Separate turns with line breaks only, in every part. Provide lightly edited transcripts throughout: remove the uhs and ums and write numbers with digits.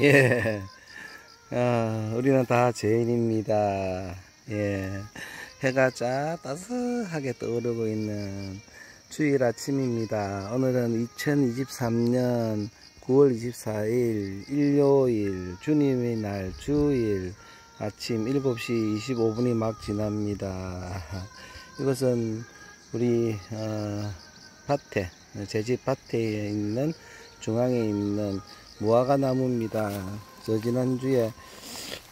예. 우리는 다 죄인입니다. 예. 해가 따스하게 떠오르고 있는 주일 아침입니다. 오늘은 2023년 9월 24일 일요일 주님의 날 주일 아침 7시 25분이 막 지납니다. 이것은 우리 밭에, 제 집 밭에 있는 중앙에 있는 무화과 나무입니다. 저 지난주에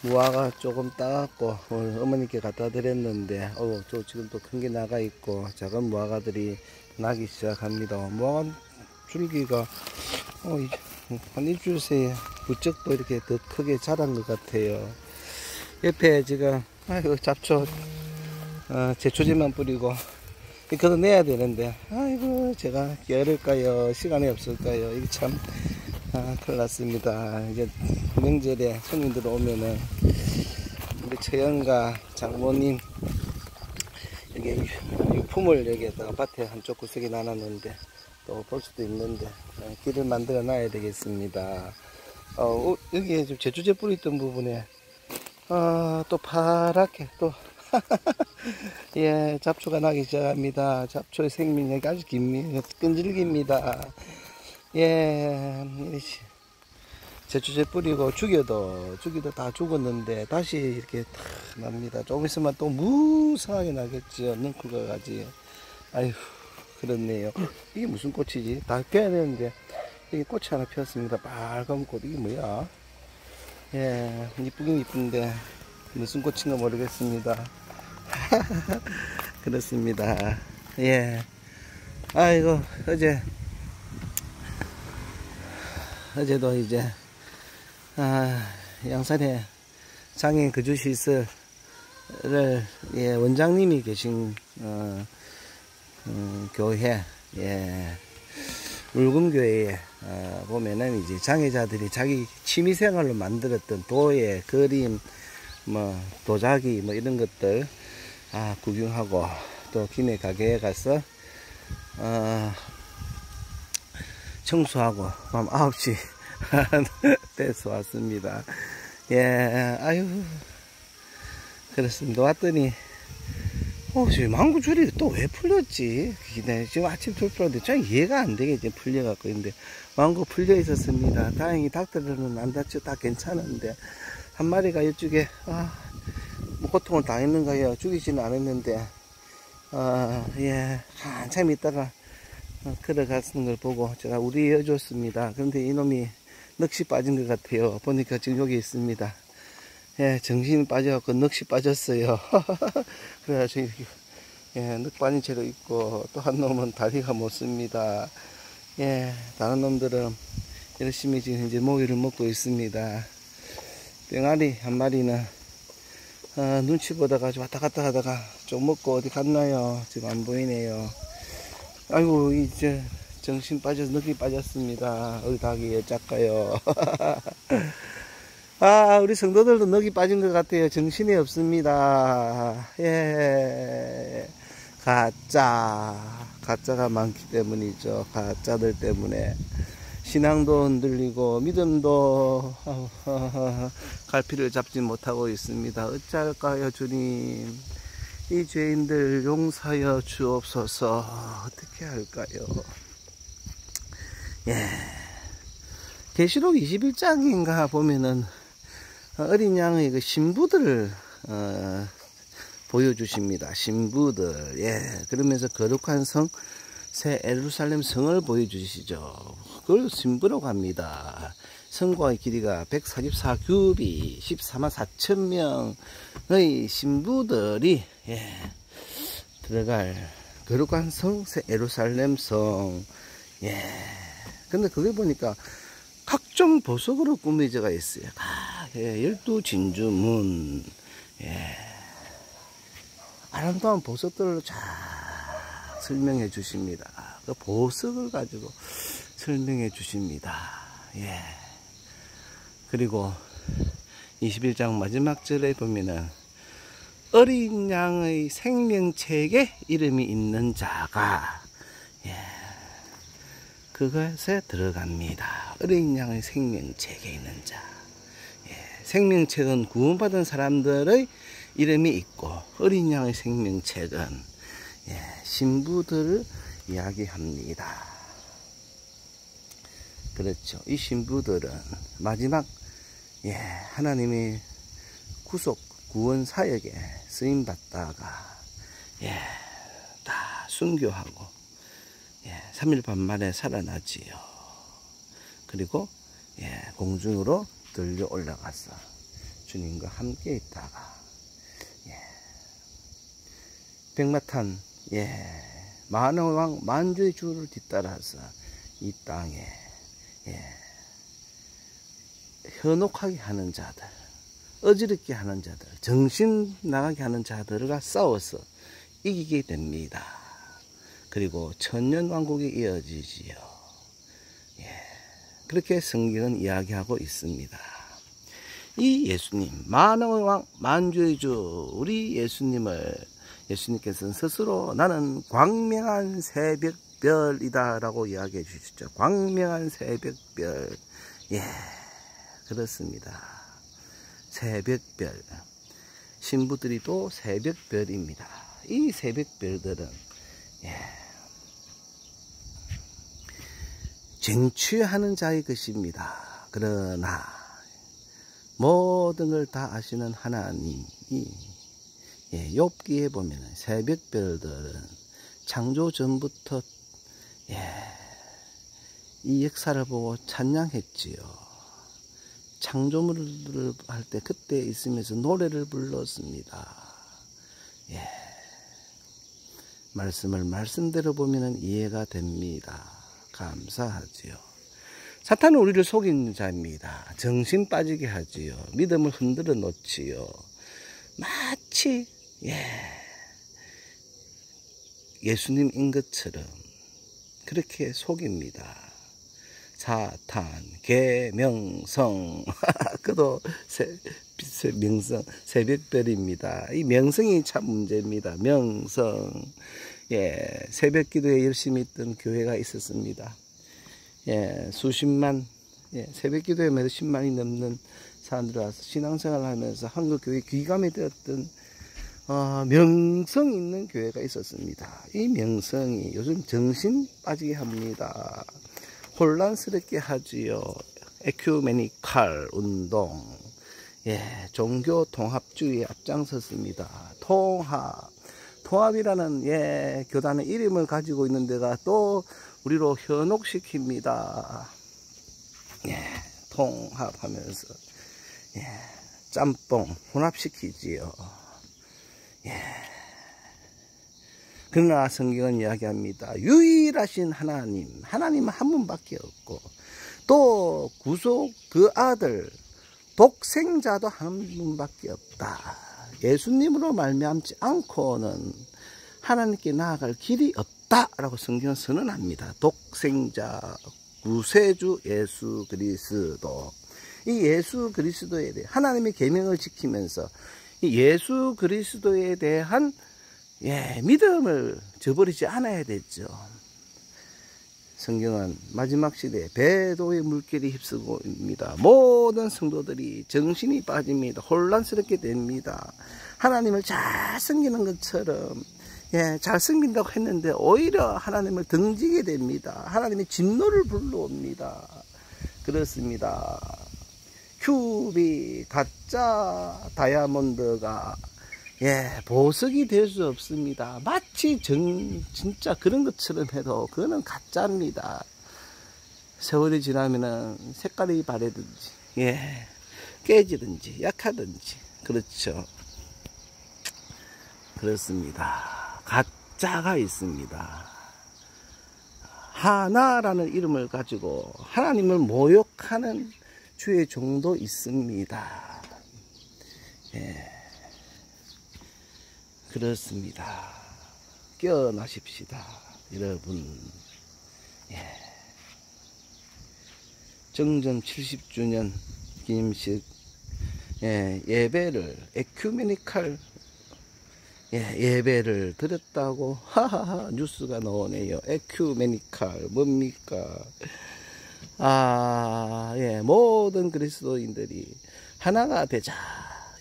무화과 조금 따갖고 오늘 어머니께 갖다 드렸는데 저 지금 또 큰 게 나가 있고 작은 무화과들이 나기 시작합니다. 무화과 줄기가 한 일주일 새에 부쩍 또 이렇게 더 크게 자란 것 같아요. 옆에 지금 잡초 제초제만 뿌리고 걷어내야 되는데 아이고 제가 게으를까요, 시간이 없을까요? 이게 참 큰일 났습니다. 이제 명절에 손님들 오면은 우리 처형과 장모님 여기 유품을 여기에다가 밭에 한쪽 구석에 놔놨는데 또 볼 수도 있는데 길을 만들어 놔야 되겠습니다. 여기에 좀 제초제 뿌리던 부분에 또 파랗게 또 예, 잡초가 나기 시작합니다. 잡초의 생명력이 아주 깁니다. 끈질깁니다. 예, 제초제 뿌리고 죽여도 다 죽었는데 다시 이렇게 탁 납니다. 조금 있으면 또 무성하게 나겠죠. 넝쿨 가지. 아휴, 그렇네요. 이게 무슨 꽃이지? 다 펴야 되는데 이게 꽃이 하나 피었습니다. 빨간 꽃. 이게 뭐야? 예, 이쁘긴 이쁜데 무슨 꽃인가 모르겠습니다. 그렇습니다. 예. 아이고, 어제도 이제 양산에 장애인 거주시설을 예, 원장님이 계신 교회, 예, 울금교회에 보면은 이제 장애자들이 자기 취미생활로 만들었던 도예, 그림, 도자기 이런 것들 구경하고 또 기내 가게에 가서 청소하고 밤 9시 돼서 왔습니다. 예, 아유, 그렇습니다. 왔더니 지금 망고 줄이 또 왜 풀렸지? 지금 아침 풀었는데 참 이해가 안 되겠지. 풀려갖고 있는데 망고 풀려 있었습니다. 다행히 닭들은 안 다쳐 다 괜찮은데 한 마리가 이쪽에 뭐 고통을 당했는가요? 죽이지는 않았는데 예, 한참 있다가 걸어가는 걸 보고 제가 우리해줬습니다. 그런데 이놈이 넋이 빠진 것 같아요. 보니까 지금 여기 있습니다. 예, 정신이 빠져갖고 넋이 빠졌어요. 그래가지고 이렇게 예, 넋 빠진 채로 있고 또 한 놈은 다리가 못 씁니다. 예, 다른 놈들은 열심히 지금 이제 모기를 먹고 있습니다. 병아리 한 마리는 눈치 보다가 왔다 갔다 하다가 좀 먹고 어디 갔나요? 지금 안 보이네요. 아이고, 이제 정신 빠져서 넋이 빠졌습니다. 어디 닭이 어쩔까요? 우리 성도들도 넋이 빠진 것 같아요. 정신이 없습니다. 예. 가짜가 많기 때문이죠. 가짜들 때문에 신앙도 흔들리고 믿음도 갈피를 잡지 못하고 있습니다. 어쩔까요, 주님? 이 죄인들 용서하여 주옵소서. 어떻게 할까요? 예. 계시록 21장인가 보면은 어린 양의 그 신부들을 보여주십니다. 신부들. 예. 그러면서 거룩한 성, 새 예루살렘 성을 보여주시죠. 그걸 신부라고 합니다. 성과의 길이가 144규비 14만 4천 명의 신부들이 예, 들어갈 거룩한 성, 새 예루살렘 성. 예. 근데 그게 보니까 각종 보석으로 꾸며져 있어요. 예, 12진주문. 예. 아름다운 보석들로 잘 설명해 주십니다. 그 보석을 가지고 설명해 주십니다. 예. 그리고 21장 마지막 절에 보면은 어린 양의 생명책에 이름이 있는 자가 예, 그것에 들어갑니다. 어린 양의 생명책에 있는 자. 생명책은 구원받은 사람들의 이름이 있고, 어린 양의 생명책은 신부들을 이야기합니다. 그렇죠. 이 신부들은 마지막 하나님의 구속 구원 사역에 쓰임 받다가 다 순교하고 3일 반 만에 살아나지요. 그리고 공중으로 들려 올라가서 주님과 함께 있다가 백마탄 만왕 만주의 주를 뒤따라서 이 땅에 현혹하게 하는 자들, 어지럽게 하는 자들, 정신 나가게 하는 자들과 싸워서 이기게 됩니다. 그리고 천년왕국이 이어지지요. 그렇게 성경은 이야기하고 있습니다. 이 예수님, 만왕의 왕, 만주의 주, 우리 예수님께서는 스스로 나는 광명한 새벽별이다 라고 이야기해 주시죠. 광명한 새벽별. 그렇습니다. 새벽별. 신부들이 또 새벽별입니다. 이 새벽별들은 쟁취하는 자의 것입니다. 그러나 모든 걸 다 아시는 하나님이 욥기에 보면 새벽별들은 창조 전부터 이 역사를 보고 찬양했지요. 창조물을 할 때 그때 있으면서 노래를 불렀습니다. 말씀을 말씀대로 보면 이해가 됩니다. 감사하지요. 사탄은 우리를 속이는 자입니다. 정신 빠지게 하지요. 믿음을 흔들어 놓지요. 마치 예수님인 것처럼 그렇게 속입니다. 사탄, 계명성, 그도 명성, 새벽별입니다. 이 명성이 참 문제입니다. 명성. 새벽 기도에 열심히 있던 교회가 있었습니다. 수십만, 새벽 기도에 몇십만이 넘는 사람들이 와서 신앙생활을 하면서 한국 교회 귀감이 되었던 명성 있는 교회가 있었습니다. 이 명성이 요즘 정신 빠지게 합니다. 혼란스럽게 하지요. 에큐메니칼 운동, 종교 통합주의에 앞장섰습니다. 통합이라는 교단의 이름을 가지고 있는 데가 또 우리로 현혹시킵니다. 통합하면서 짬뽕 혼합시키지요. 그러나 성경은 이야기합니다. 유일하신 하나님은 한 분밖에 없고, 또 구속 그 아들 독생자도 한 분밖에 없다. 예수님으로 말미암지 않고는 하나님께 나아갈 길이 없다라고 성경은 선언합니다. 독생자 구세주 예수 그리스도. 이 예수 그리스도에 대해 하나님의 계명을 지키면서 이 예수 그리스도에 대한 믿음을 저버리지 않아야 되죠. 성경은 마지막 시대에 배도의 물결이 휩쓰고 있습니다. 모든 성도들이 정신이 빠집니다. 혼란스럽게 됩니다. 하나님을 잘 섬기는 것처럼 잘 섬긴다고 했는데 오히려 하나님을 등지게 됩니다. 하나님의 진노를 불러옵니다. 그렇습니다. 큐비 가짜 다이아몬드가 보석이 될 수 없습니다. 마치 진짜 그런 것처럼 해도 그거는 가짜입니다. 세월이 지나면은 색깔이 바래든지 깨지든지 약하든지 그렇죠. 그렇습니다. 가짜가 있습니다. 하나라는 이름을 가지고 하나님을 모욕하는 주의 종도 있습니다. 그렇습니다. 깨어나십시다, 여러분. 정전 70주년 기념식 예배를 에큐메니칼 예배를 드렸다고 하하하 뉴스가 나오네요. 에큐메니칼 뭡니까? 모든 그리스도인들이 하나가 되자.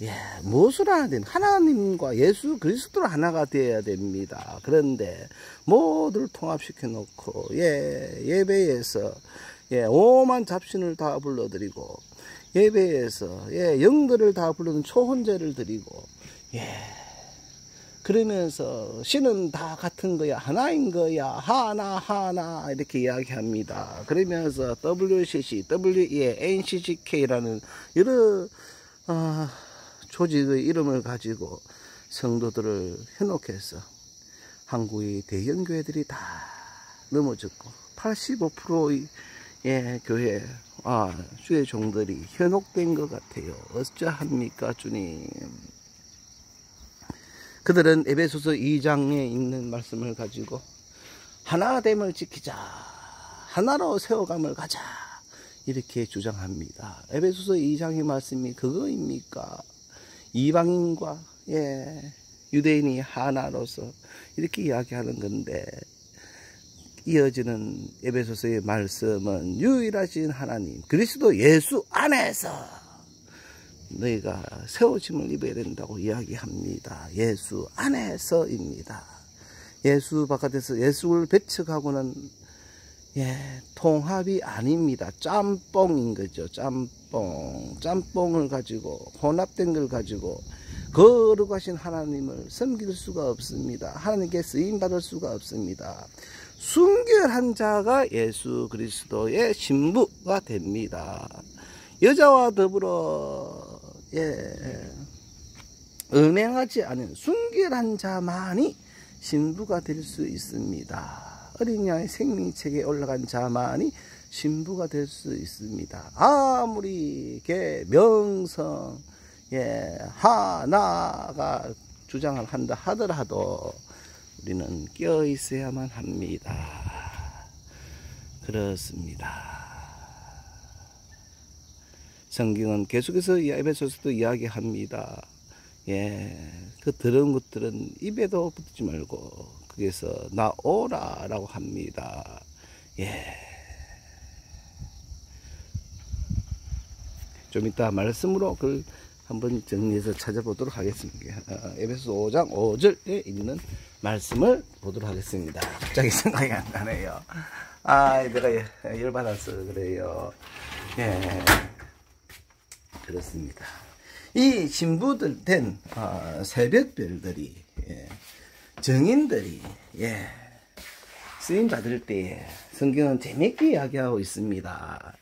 예, 무엇을 하나 되는 하나님과 예수 그리스도로 하나가 되어야 됩니다. 그런데 모두를 통합시켜 놓고 예배에서 오만 잡신을 다 불러드리고 예배에서 영들을 다 부르는 초혼제를 드리고 그러면서 신은 다 같은 거야, 하나인 거야, 하나 이렇게 이야기합니다. 그러면서 WCC, WEA, NCCK라는 여러 조직의 이름을 가지고 성도들을 현혹해서 한국의 대형교회들이 다 넘어졌고 85%의 교회 주의 종들이 현혹된 것 같아요. 어쩌합니까 주님. 그들은 에베소서 2장에 있는 말씀을 가지고 하나됨을 지키자, 하나로 세워감을 가자 이렇게 주장합니다. 에베소서 2장의 말씀이 그거입니까? 이방인과 유대인이 하나로서 이렇게 이야기하는 건데, 이어지는 에베소서의 말씀은 유일하신 하나님 그리스도 예수 안에서 너희가 세워짐을 입어야 된다고 이야기합니다. 예수 안에서입니다. 예수 바깥에서 예수를 배척하고는 통합이 아닙니다. 짬뽕인 거죠. 짬뽕을 가지고 혼합된 걸 가지고 거룩하신 하나님을 섬길 수가 없습니다. 하나님께 쓰임 받을 수가 없습니다. 순결한 자가 예수 그리스도의 신부가 됩니다. 여자와 더불어 음행하지 않은 순결한 자만이 신부가 될 수 있습니다. 어린 양의 생명책에 올라간 자만이 신부가 될 수 있습니다. 아무리 명성 하나가 주장을 한다 하더라도 우리는 껴 있어야만 합니다. 그렇습니다. 성경은 계속해서 에베소서도 이야기합니다. 그 더러운 것들은 입에도 붙지 말고 거기서 나오라 라고 합니다. 좀 이따 말씀으로 그걸 한번 정리해서 찾아보도록 하겠습니다. 에베소 5장 5절에 있는 말씀을 보도록 하겠습니다. 갑자기 생각이 안 나네요. 내가 열받아서 그래요. 그렇습니다. 이 신부들 된 새벽별들이 정인들이 쓰임 받을 때에 성경은 재밌게 이야기하고 있습니다.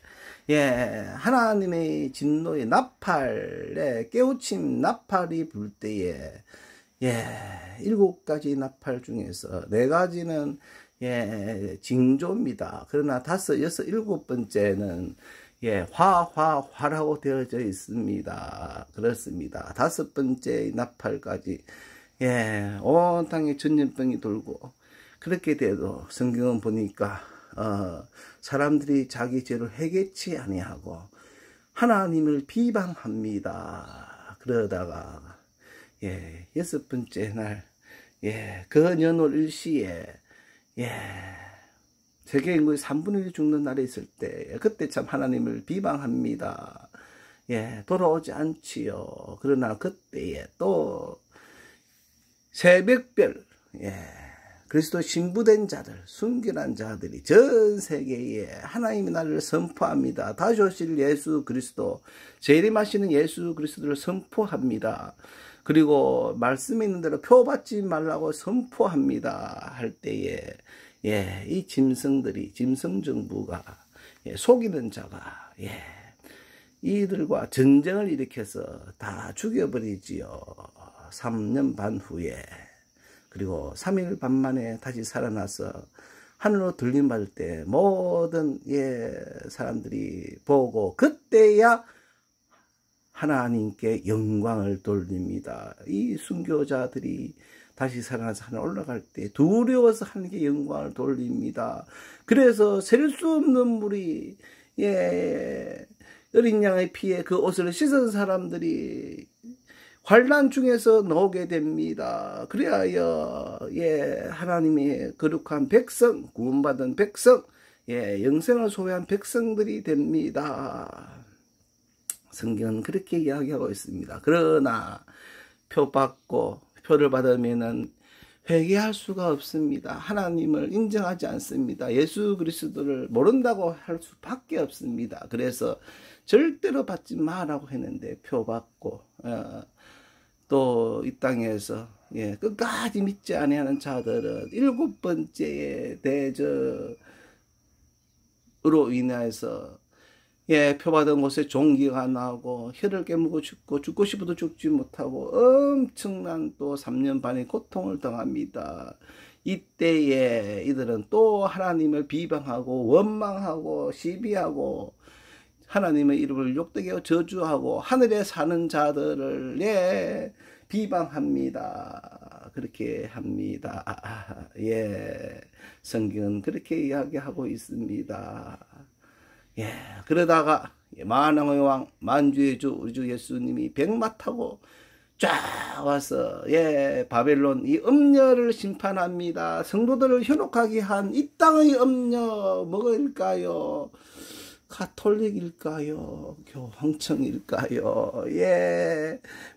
하나님의 진노의 나팔에 깨우침 나팔이 불 때에 7가지 나팔 중에서 4가지는 징조입니다. 그러나 5, 6, 7번째는 화라고 되어져 있습니다. 그렇습니다. 5번째 나팔까지 온 땅에 전염병이 돌고, 그렇게 돼도 성경은 보니까 사람들이 자기 죄를 회개치 아니하고 하나님을 비방합니다. 그러다가 6번째 날 그 연월 일시에 세계 인구의 3분의 1이 죽는 날이 있을 때, 그때 참 하나님을 비방합니다. 돌아오지 않지요. 그러나 그때에 또 새벽별 그리스도 신부된 자들, 순결한 자들이 전 세계에 하나님의 나라를 선포합니다. 다시 오실 예수 그리스도, 재림하시는 예수 그리스도를 선포합니다. 그리고 말씀에 있는 대로 표받지 말라고 선포합니다. 할 때에 이 짐승정부가 속이는 자가 이들과 전쟁을 일으켜서 다 죽여버리지요. 3년 반 후에. 그리고 3일 반 만에 다시 살아나서 하늘로 들림받을 때 모든 사람들이 보고 그때야 하나님께 영광을 돌립니다. 이 순교자들이 다시 살아나서 하늘 올라갈 때 두려워서 하나님께 영광을 돌립니다. 그래서 셀 수 없는 물이 어린 양의 피에 그 옷을 씻은 사람들이 환난 중에서 나오게 됩니다. 그래야 하나님의 거룩한 백성, 구원받은 백성, 영생을 소유한 백성들이 됩니다. 성경은 그렇게 이야기하고 있습니다. 그러나 표를 받으면은 회개할 수가 없습니다. 하나님을 인정하지 않습니다. 예수 그리스도를 모른다고 할 수밖에 없습니다. 그래서 절대로 받지 마라고 했는데 표 받고 또 이 땅에서 끝까지 믿지 아니하는 자들은 7번째의 대적으로 인해서 표받은 곳에 종기가 나고 혀를 깨물고 죽고 싶어도 죽지 못하고 엄청난 또 3년 반의 고통을 당합니다. 이때에 이들은 또 하나님을 비방하고 원망하고 시비하고 하나님의 이름을 욕되게 하고 저주하고 하늘에 사는 자들을 비방합니다. 그렇게 합니다. 성경은 그렇게 이야기하고 있습니다. 그러다가 만왕의 왕 만주의 주 우리 주 예수님이 백마 타고 쫙 와서 바벨론 이 음녀를 심판합니다. 성도들을 현혹하게 한 이 땅의 음녀 뭐일까요? 가톨릭일까요? 교황청일까요?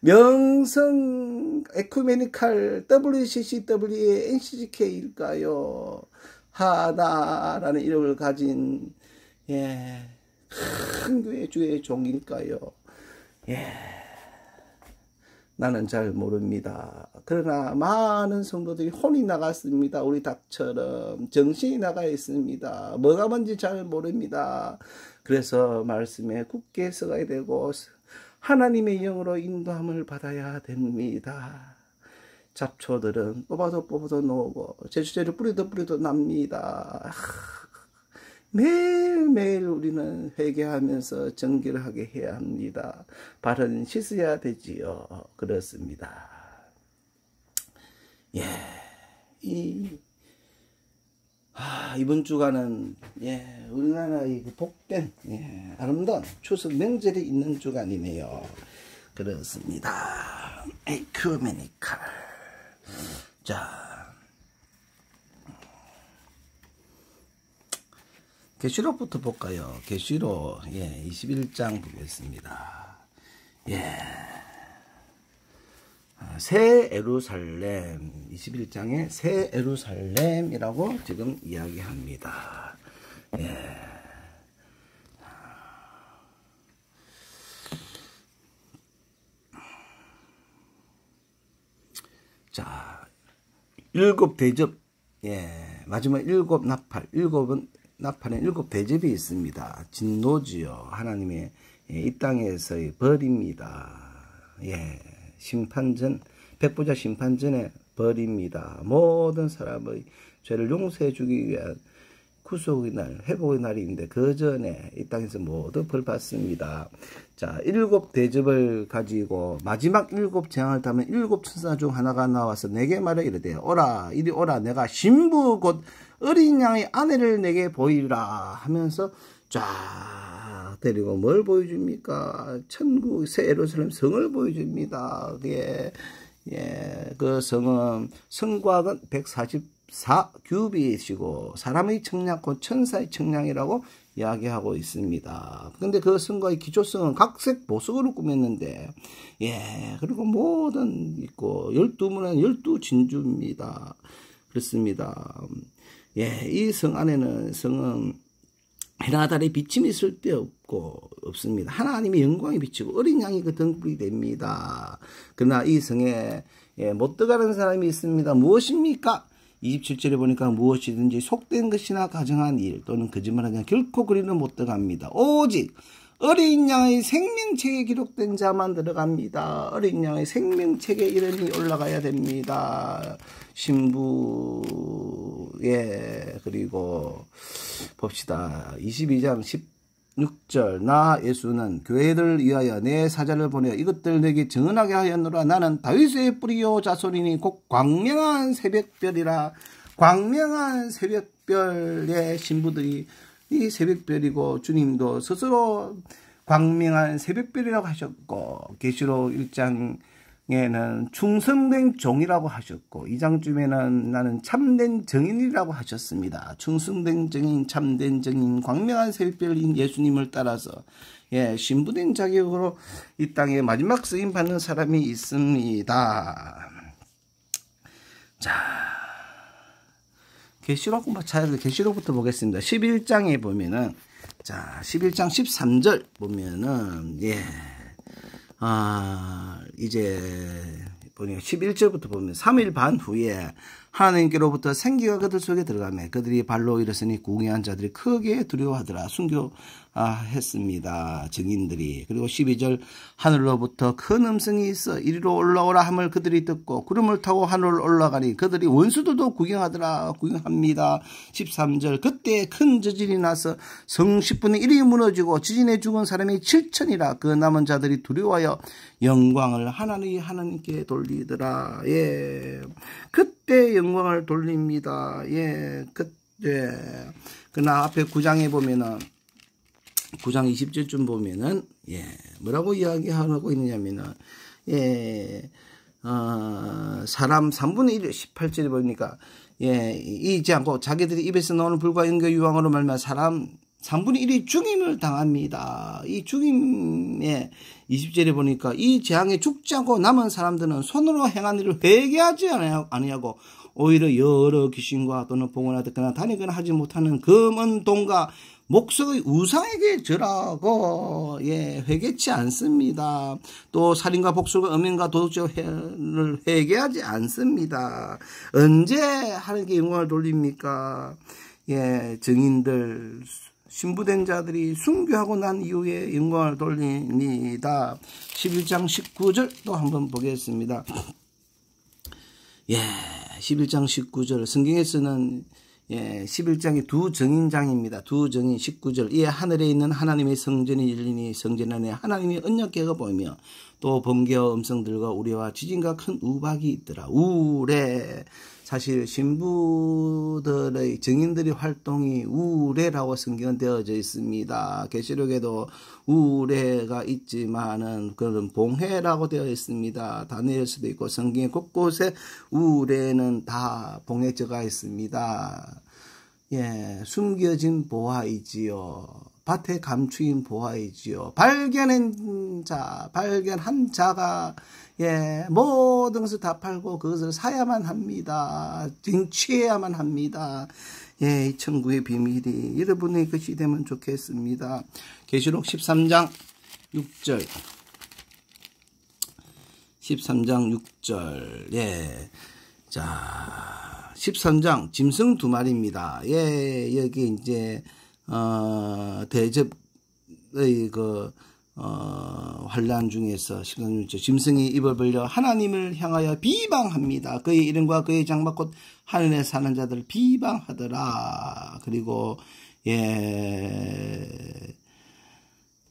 명성 에쿠메니칼 WCCW의 NCCK일까요? 하나라는 이름을 가진 큰 교회 주의 종일까요? 나는 잘 모릅니다. 그러나 많은 성도들이 혼이 나갔습니다. 우리 닭처럼 정신이 나가 있습니다. 뭐가 뭔지 잘 모릅니다. 그래서 말씀에 굳게 서가야 되고 하나님의 영으로 인도함을 받아야 됩니다. 잡초들은 뽑아도 놓고 제주제를 뿌리도 납니다. 매일매일 우리는 회개하면서 정결을 하게 해야 합니다. 발은 씻어야 되지요. 그렇습니다. 이번 주간은 우리나라의 복된 아름다운 추석 명절이 있는 주간이네요. 그렇습니다. 에큐메니칼. 자, 계시록부터 볼까요? 계시록 21장 보겠습니다. 새 예루살렘 21장에 새 예루살렘이라고 지금 이야기합니다. 자, 7 대접 마지막 7 나팔 7은 나팔엔 7 대접이 있습니다. 진노지요. 하나님의 이 땅에서의 벌입니다. 심판전, 백보자 심판전에 벌입니다. 모든 사람의 죄를 용서해 주기 위한 구속의 날, 회복의 날인데 그 전에 이 땅에서 모두 벌 받습니다. 자, 7 대접을 가지고 마지막 7 재앙을 담은 7 천사 중 하나가 나와서 내게 말해 이르되 오라 이리 오라 내가 신부 곧 어린 양의 아내를 내게 보이라 하면서 쫙 데리고 뭘 보여줍니까? 천국 새 예루살렘 성을 보여줍니다. 그 성은 성곽은 144 규빗이고 사람의 청량 곧 천사의 청량이라고 이야기하고 있습니다. 근데 그 성곽의 기초성은 각색 보석으로 꾸몄는데 그리고 모든 있고 12문은 12진주입니다. 그렇습니다. 이 성 안에는 성은 해나 달에 비침이 쓸데없고 없습니다. 하나님의 영광이 비치고 어린 양이 그 등불이 됩니다. 그러나 이 성에 못 들어가는 사람이 있습니다. 무엇입니까? 27절에 보니까 무엇이든지 속된 것이나 가정한 일 또는 거짓말하냐 결코 그리는 못 들어갑니다. 오직 어린 양의 생명책에 기록된 자만 들어갑니다. 어린 양의 생명책에 이름이 올라가야 됩니다. 신부 그리고 봅시다. 22장 16절 나 예수는 교회들을 위하여 내 사자를 보내어 이것들 내게 증언하게 하였노라. 나는 다윗의 뿌리요 자손이니 곧 광명한 새벽별이라. 광명한 새벽별의 신부들이 이 새벽별이고 주님도 스스로 광명한 새벽별이라고 하셨고 계시록 1장에는 충성된 종이라고 하셨고 2장쯤에는 나는 참된 증인이라고 하셨습니다. 충성된 증인, 참된 증인, 광명한 새벽별인 예수님을 따라서 예, 신부된 자격으로 이 땅에 마지막 쓰임 받는 사람이 있습니다. 자, 계시록 계시록부터 보겠습니다. 11장에 보면은, 자, 11장 13절 보면은, 예, 이제 보니까 11절부터 보면 3일 반 후에 하나님께로부터 생기가 그들 속에 들어가매 그들이 발로 일었으니 구경한 자들이 크게 두려워하더라. 순교했습니다. 증인들이. 그리고 12절 하늘로부터 큰 음성이 있어 이리로 올라오라 함을 그들이 듣고 구름을 타고 하늘로 올라가니 그들이 원수들도 구경합니다. 13절 그때 큰 지진이 나서 성 10분의 1이 무너지고 지진에 죽은 사람이 7천이라. 그 남은 자들이 두려워하여 영광을 하나님께 돌리더라. 예, 그때 영광을 돌립니다. 예, 그때. 그러나 앞에 9장에 보면은 9장 20절쯤 보면은, 예, 뭐라고 이야기하고 있느냐면은, 예, 사람 3분의 1, 18절에 보니까, 예, 잊지 않고 자기들이 입에서 나오는 불과 연교 유황으로 말미암아 사람 3분의 1이 죽임을 당합니다. 이 죽임에 20절에 보니까 이 재앙에 죽지 않고 남은 사람들은 손으로 행한 일을 회개하지 아니하고 오히려 여러 귀신과 또는 봉헌하 듣거나 다니거나 하지 못하는 금은 동과 목석의 우상에게 절하고, 예, 회개치 않습니다. 또 살인과 복술과 음행과 도둑질을 회개하지 않습니다. 언제 하나님께 영광을 돌립니까? 예, 증인들, 신부된 자들이 순교하고 난 이후에 영광을 돌립니다. 11장 19절 또 한번 보겠습니다. 예, 11장 19절 성경에서는, 예, 11장이 두 증인장입니다. 두 증인 19절. 이에 하늘에 있는 하나님의 성전이 열리니 성전 안에 하나님이 언약궤가 보이며 또 번개와 음성들과 우레와 지진과 큰 우박이 있더라. 우레. 사실 신부들의 증인들의 활동이 우레라고 성경은 되어져 있습니다. 계시록에도 우레가 있지만은 그런 봉해라고 되어 있습니다. 다니엘서도 있고 성경의 곳곳에 우레는 다 봉해져가 있습니다. 예, 숨겨진 보화이지요. 밭에 감추인 보화이지요. 발견한 자가, 예, 모든 것을 다 팔고 그것을 사야만 합니다. 쟁취해야만 합니다. 예, 이 천국의 비밀이 여러분의 것이 되면 좋겠습니다. 계시록 13장 6절. 13장 6절. 예. 자, 13장 짐승 두 마리입니다. 예, 여기 이제 대접의 환란 중에서 13절 짐승이 입을 벌려 하나님을 향하여 비방합니다. 그의 이름과 그의 장막 곧 하늘에 사는 자들 비방하더라. 그리고 예,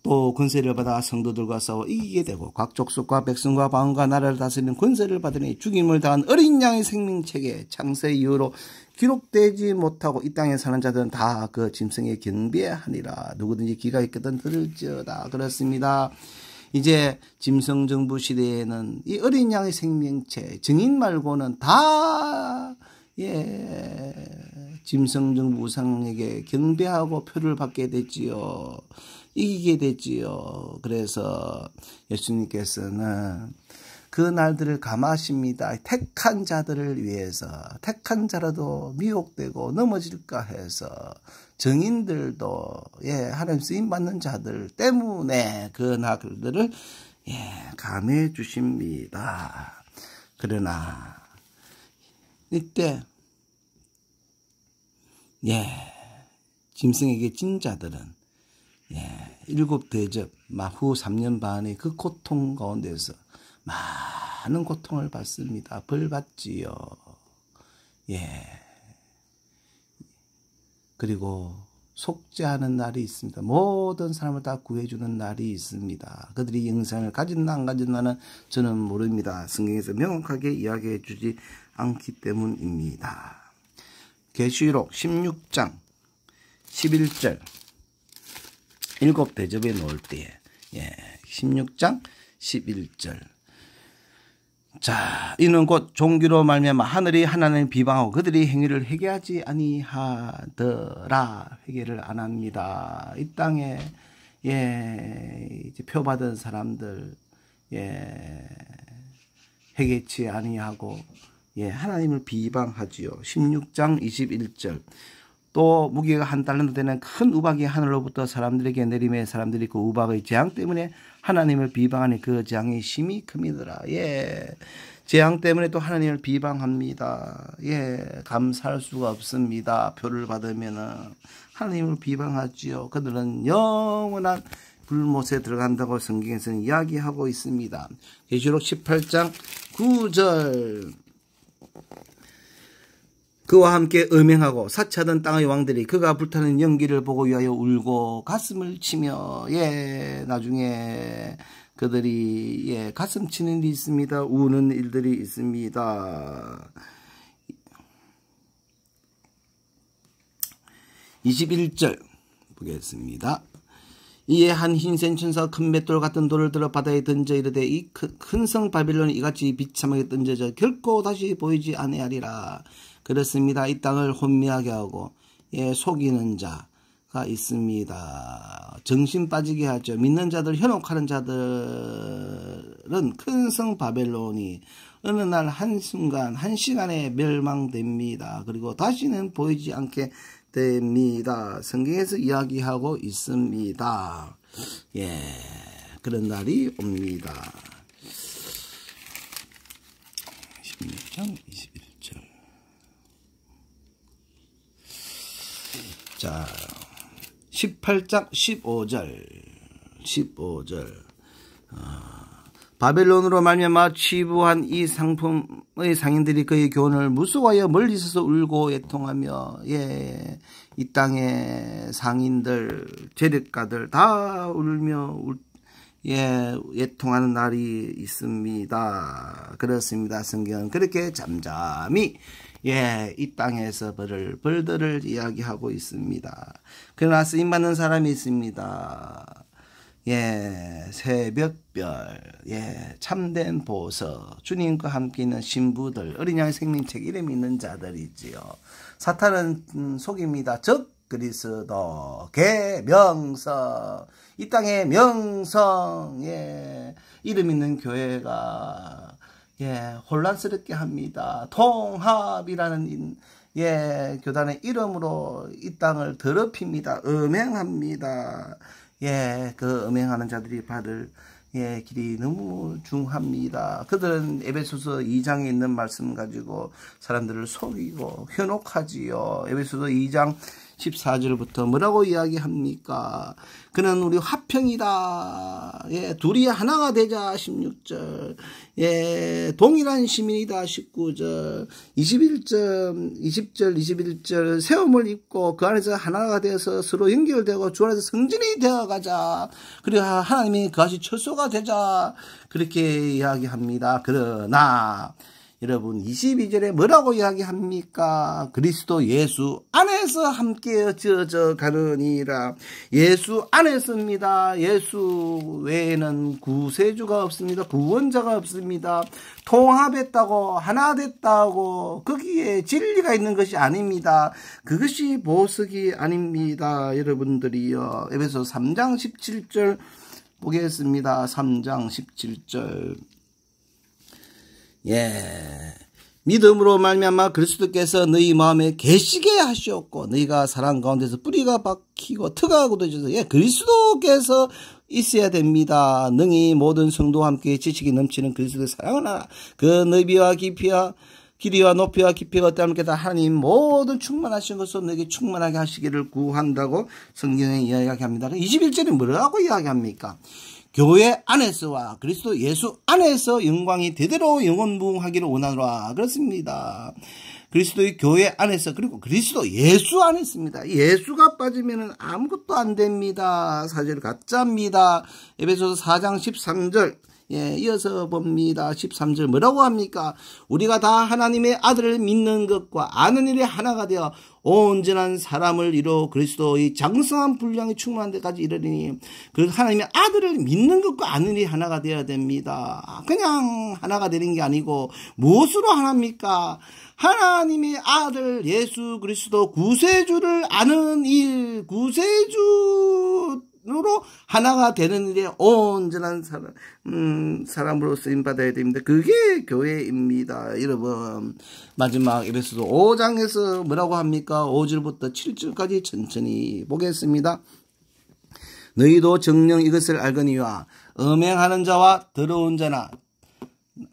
또 권세를 받아 성도들과 싸워 이기게 되고 각 족속과 백성과 방언과 나라를 다스리는 권세를 받으니 죽임을 당한 어린 양의 생명책에 창세 이후로 기록되지 못하고 이 땅에 사는 자들은 다 그 짐승에 경배하니라. 누구든지 귀가 있거든 들을지어다. 그렇습니다. 이제 짐승 정부 시대에는 이 어린 양의 생명체 증인 말고는 다, 예, 짐승 정부 우상에게 경배하고 표를 받게 됐지요. 이기게 됐지요. 그래서 예수님께서는 그 날들을 감하십니다. 택한 자들을 위해서, 택한 자라도 미혹되고 넘어질까 해서 증인들도, 예, 하나님 쓰임 받는 자들 때문에 그 날들을, 예, 감해 주십니다. 그러나 이때, 예, 짐승에게 진 자들은, 예, 7 대접 후 3년 반의 그 고통 가운데서 많은 고통을 받습니다. 벌 받지요. 예. 그리고 속죄하는 날이 있습니다. 모든 사람을 다 구해주는 날이 있습니다. 그들이 영생을 가졌나 안 가졌나는 저는 모릅니다. 성경에서 명확하게 이야기해 주지 않기 때문입니다. 계시록 16장 11절 7 대접에 놓을 때에, 예, 16장 11절. 자, 이는 곧 종기로 말미암아 하늘이 하나님을 비방하고 그들이 행위를 회개하지 아니하더라. 회개를 안 합니다. 이 땅에, 예, 이제 표받은 사람들, 예, 회개치 아니하고, 예, 하나님을 비방하지요. 16장 21절. 또 무게가 한 달란트 되는 큰 우박이 하늘로부터 사람들에게 내림에 사람들이 그 우박의 재앙 때문에 하나님을 비방하니 그 재앙이 심히 큽니다. 예, 재앙 때문에 또 하나님을 비방합니다. 예, 감사할 수가 없습니다. 표를 받으면은 하나님을 비방하지요. 그들은 영원한 불못에 들어간다고 성경에서는 이야기하고 있습니다. 계시록 18장 9절. 그와 함께 음행하고 사치하던 땅의 왕들이 그가 불타는 연기를 보고 위하여 울고 가슴을 치며, 예, 나중에 그들이, 예, 가슴 치는 일이 있습니다. 우는 일들이 있습니다. 21절 보겠습니다. 이에 한 흰센 천사가 큰 맷돌 같은 돌을 들어 바다에 던져 이르되 이 큰 성 바빌론이 이같이 비참하게 던져져 결코 다시 보이지 아니하리라. 그렇습니다. 이 땅을 혼미하게 하고, 예, 속이는 자가 있습니다. 정신 빠지게 하죠. 믿는 자들, 현혹하는 자들은 큰 성 바벨론이 어느 날 한순간, 한 시간에 멸망됩니다. 그리고 다시는 보이지 않게 됩니다. 성경에서 이야기하고 있습니다. 예, 그런 날이 옵니다. 16장 21절. 자, 18장 15절. 바벨론으로 말미암아 취부한 이 상품의 상인들이 그의 교훈을 무수하여 멀리 있어서 울고 애통하며, 예, 이 땅의 상인들, 재력가들 다 울며 예, 애통하는 날이 있습니다. 그렇습니다. 성경은 그렇게 잠잠히, 예, 이 땅에서 벌들을 이야기하고 있습니다. 그러나 쓰임받는 사람이 있습니다. 예, 새벽별, 예, 참된 보석, 주님과 함께 있는 신부들, 어린 양의 생명책 이름 있는 자들이지요. 사탄은 속입니다. 즉 그리스도, 계명성, 이 땅의 명성, 예, 이름 있는 교회가, 예, 혼란스럽게 합니다. 통합이라는, 예, 교단의 이름으로 이 땅을 더럽힙니다. 음행합니다. 예, 그 음행하는 자들이 받을, 예, 길이 너무 중합니다. 그들은 에베소서 2장에 있는 말씀 가지고 사람들을 속이고 현혹하지요. 에베소서 2장 14절부터 뭐라고 이야기합니까? 그는 우리 화평이다. 예, 둘이 하나가 되자. 16절. 예, 동일한 시민이다. 19절. 20절, 21절. 세움을 입고 그 안에서 하나가 되어서 서로 연결되고 주 안에서 성전이 되어가자. 그리고 하나님이 그것이 처소가 되자. 그렇게 이야기합니다. 그러나 여러분 22절에 뭐라고 이야기합니까? 그리스도 예수 안에서 함께 지어져 가느니라. 예수 안에서입니다. 예수 외에는 구세주가 없습니다. 구원자가 없습니다. 통합했다고 하나 됐다고 거기에 진리가 있는 것이 아닙니다. 그것이 보석이 아닙니다. 여러분들이요. 에베소 3장 17절 보겠습니다. 3장 17절. 예, 믿음으로 말미암아 그리스도께서 너희 마음에 계시게 하시었고 너희가 사랑 가운데서 뿌리가 박히고 트가고 되셔서, 예, 그리스도께서 있어야 됩니다. 능히 모든 성도와 함께 지식이 넘치는 그리스도의 사랑을 하라. 그 너비와 깊이와 길이와 높이와 깊이가 어떠함께 다 하나님 모든 충만하신 것으로 너에게 충만하게 하시기를 구한다고 성경에 이야기합니다. 21절에 뭐라고 이야기합니까? 교회 안에서와 그리스도 예수 안에서 영광이 대대로 영원무궁하기를 원하노라. 그렇습니다. 그리스도의 교회 안에서, 그리고 그리스도 예수 안에 있습니다. 예수가 빠지면 아무것도 안 됩니다. 사실 가짜입니다. 에베소서 4장 13절. 예, 이어서 봅니다. 13절 뭐라고 합니까? 우리가 다 하나님의 아들을 믿는 것과 아는 일에 하나가 되어 온전한 사람을 이루어 그리스도의 장성한 분량이 충만한 데까지 이르리니, 그 하나님의 아들을 믿는 것과 아는 일이 하나가 되어야 됩니다. 그냥 하나가 되는 게 아니고 무엇으로 하나입니까? 하나님의 아들 예수 그리스도 구세주를 아는 일, 구세주 하나가 되는 일에 온전한 사람으로 쓰임받아야 됩니다. 그게 교회입니다. 여러분, 마지막 에베소서 5장에서 뭐라고 합니까? 5절부터 7절까지 천천히 보겠습니다. 너희도 정녕 이것을 알거니와 음행하는 자와 더러운 자나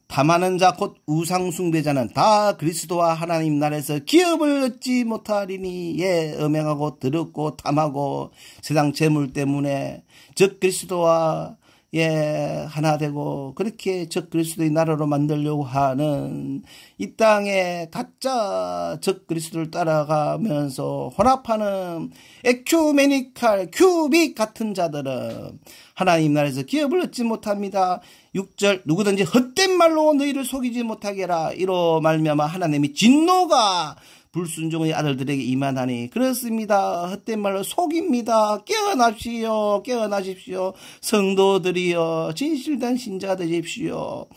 탐하는 자 곧 우상 숭배자는 다 그리스도와 하나님 나라에서 기업을 얻지 못하리니 예 음행하고 더럽고 탐하고 세상 재물 때문에 적 그리스도와 예 하나 되고 그렇게 적 그리스도의 나라로 만들려고 하는 이 땅에 가짜 적 그리스도를 따라가면서 혼합하는 에큐메니칼 큐빅 같은 자들은 하나님 나라에서 기업을 얻지 못합니다. 6절 누구든지 헛된 말로 너희를 속이지 못하게 해라. 이로 말미암아 하나님이 진노가 불순종의 아들들에게 임하나니 그렇습니다. 헛된 말로 속입니다. 깨어나십시오. 깨어나십시오. 성도들이여 진실된 신자 되십시오.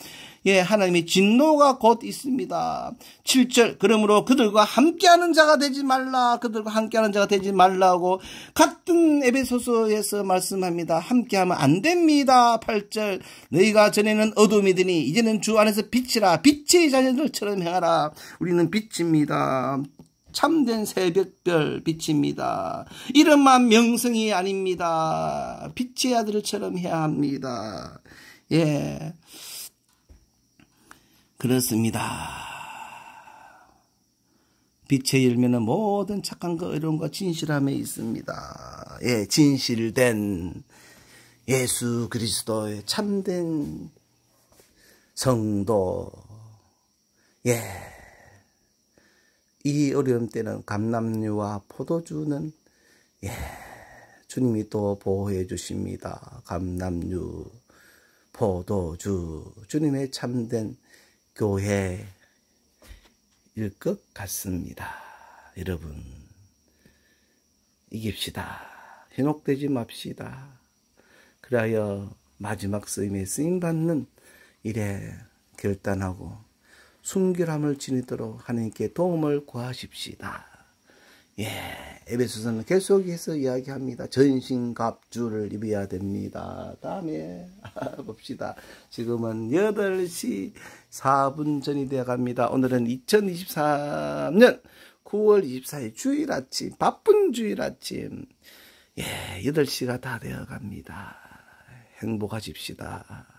예, 하나님의 진노가 곧 있습니다. 7절 그러므로 그들과 함께하는 자가 되지 말라. 그들과 함께하는 자가 되지 말라고 같은 에베소서에서 말씀합니다. 함께하면 안 됩니다. 8절 너희가 전에는 어둠이더니 이제는 주 안에서 빛이라. 빛의 자녀들처럼 행하라. 우리는 빛입니다. 참된 새벽별 빛입니다. 이름만 명성이 아닙니다. 빛의 아들처럼 해야 합니다. 예. 그렇습니다. 빛의 열매는 모든 착한 것, 의로운 것, 진실함에 있습니다. 예, 진실된 예수 그리스도의 참된 성도. 예, 이 어려움 때는 감람류와 포도주는 예, 주님이 또 보호해 주십니다. 감람류, 포도주, 주님의 참된 교회일 것 같습니다. 여러분, 이깁시다. 현혹되지 맙시다. 그리하여 마지막 쓰임에 쓰임받는 일에 결단하고 순결함을 지니도록 하나님께 도움을 구하십시다. 예, 에베소서는 계속해서 이야기합니다. 전신갑주를 입어야 됩니다. 다음에 봅시다. 지금은 8시 4분 전이 되어 갑니다. 오늘은 2023년 9월 24일 주일 아침, 바쁜 주일 아침. 예, 8시가 다 되어 갑니다. 행복하십시다.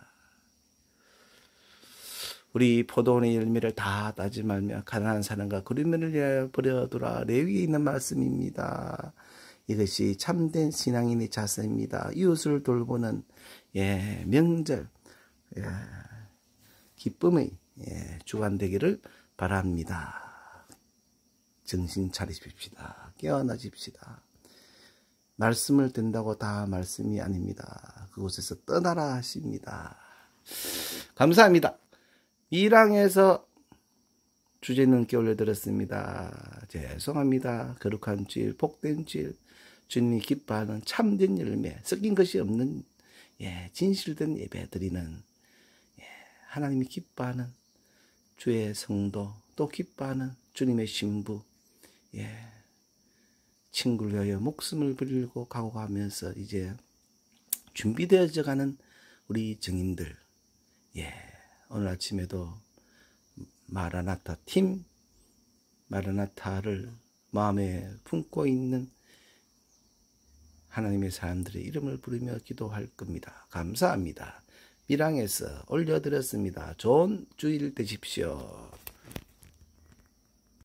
우리 포도원의 열매를 다 따지 말며 가난한 사람과 구리면을 위하여 버려두라. 레위기에 있는 말씀입니다. 이것이 참된 신앙인의 자세입니다. 이웃을 돌보는 예, 명절 예, 기쁨의 예, 주간 되기를 바랍니다. 정신 차리십시다. 깨어나십시다. 말씀을 듣는다고 다 말씀이 아닙니다. 그곳에서 떠나라 하십니다. 감사합니다. 밀양에서 주제 넘게 올려드렸습니다. 죄송합니다. 거룩한 주일, 복된 주일, 주님이 기뻐하는 참된 열매, 섞인 것이 없는 예, 진실된 예배 드리는 예, 하나님이 기뻐하는 주의 성도, 또 기뻐하는 주님의 신부, 예, 친구를 위하여 목숨을 버리고 각오하면서 이제 준비되어져 가는 우리 증인들, 예, 오늘 아침에도 마라나타 팀, 마라나타를 마음에 품고 있는 하나님의 사람들의 이름을 부르며 기도할 겁니다. 감사합니다. 밀양에서 올려드렸습니다. 좋은 주일 되십시오.